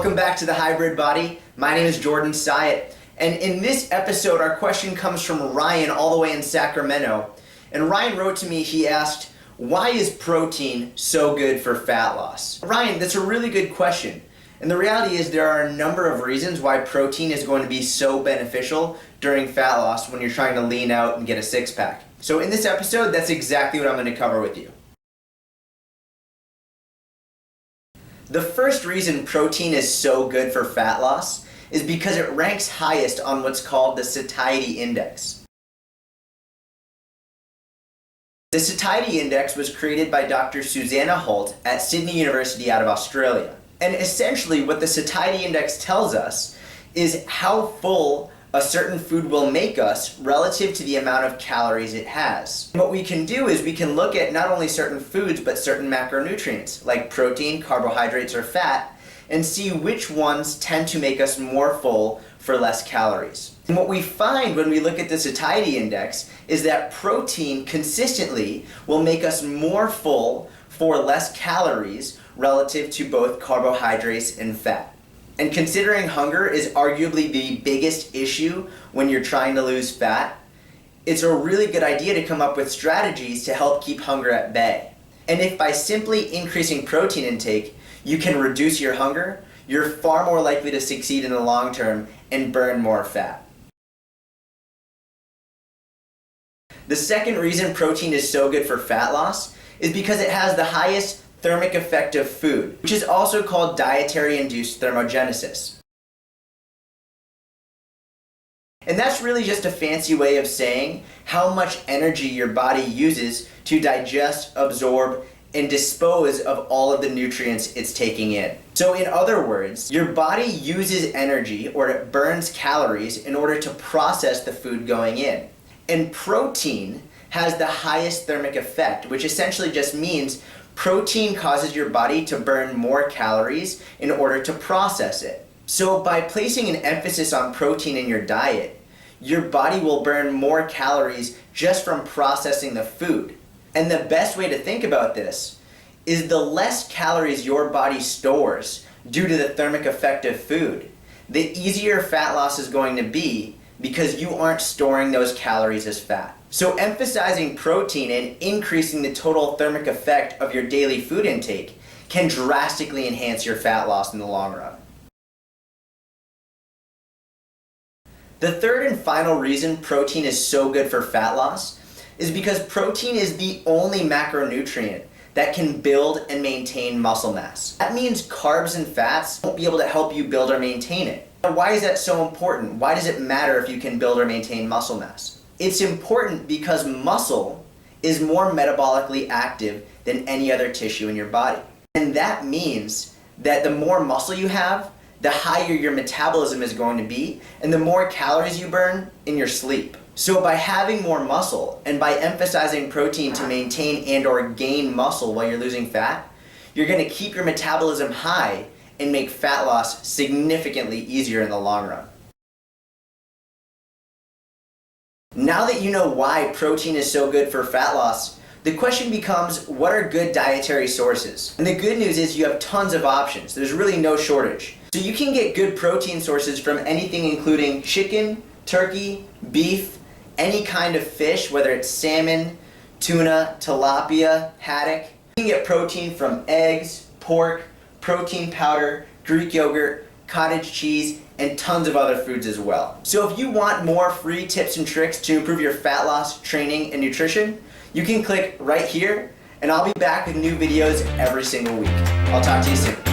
Welcome back to The Hybrid Body. My name is Jordan Syatt, and in this episode our question comes from Ryan all the way in Sacramento. And Ryan wrote to me, he asked, why is protein so good for fat loss? Ryan, that's a really good question. And the reality is there are a number of reasons why protein is going to be so beneficial during fat loss when you're trying to lean out and get a six-pack. So in this episode, that's exactly what I'm going to cover with you. The first reason protein is so good for fat loss is because it ranks highest on what's called the Satiety Index. The Satiety Index was created by Dr. Susanna Holt at Sydney University out of Australia. And essentially what the Satiety Index tells us is how full a certain food will make us relative to the amount of calories it has. And what we can do is we can look at not only certain foods but certain macronutrients like protein, carbohydrates, or fat and see which ones tend to make us more full for less calories. And what we find when we look at the Satiety Index is that protein consistently will make us more full for less calories relative to both carbohydrates and fat. And considering hunger is arguably the biggest issue when you're trying to lose fat, it's a really good idea to come up with strategies to help keep hunger at bay. And if by simply increasing protein intake, you can reduce your hunger, you're far more likely to succeed in the long term and burn more fat. The second reason protein is so good for fat loss is because it has the highest thermic effect of food, which is also called dietary-induced thermogenesis. And that's really just a fancy way of saying how much energy your body uses to digest, absorb, and dispose of all of the nutrients it's taking in. So in other words, your body uses energy, or it burns calories, in order to process the food going in. And protein has the highest thermic effect, which essentially just means protein causes your body to burn more calories in order to process it. So by placing an emphasis on protein in your diet, your body will burn more calories just from processing the food. And the best way to think about this is the less calories your body stores due to the thermic effect of food, the easier fat loss is going to be because you aren't storing those calories as fat. So emphasizing protein and increasing the total thermic effect of your daily food intake can drastically enhance your fat loss in the long run. The third and final reason protein is so good for fat loss is because protein is the only macronutrient that can build and maintain muscle mass. That means carbs and fats won't be able to help you build or maintain it. Now, why is that so important? Why does it matter if you can build or maintain muscle mass? It's important because muscle is more metabolically active than any other tissue in your body. And that means that the more muscle you have, the higher your metabolism is going to be, and the more calories you burn in your sleep. So by having more muscle and by emphasizing protein to maintain and or gain muscle while you're losing fat, you're going to keep your metabolism high and make fat loss significantly easier in the long run. Now that you know why protein is so good for fat loss, the question becomes, what are good dietary sources? And the good news is you have tons of options. There's really no shortage. So you can get good protein sources from anything including chicken, turkey, beef, any kind of fish, whether it's salmon, tuna, tilapia, haddock. You can get protein from eggs, pork, protein powder, Greek yogurt, cottage cheese, and tons of other foods as well. So if you want more free tips and tricks to improve your fat loss, training, and nutrition, you can click right here, and I'll be back with new videos every single week. I'll talk to you soon.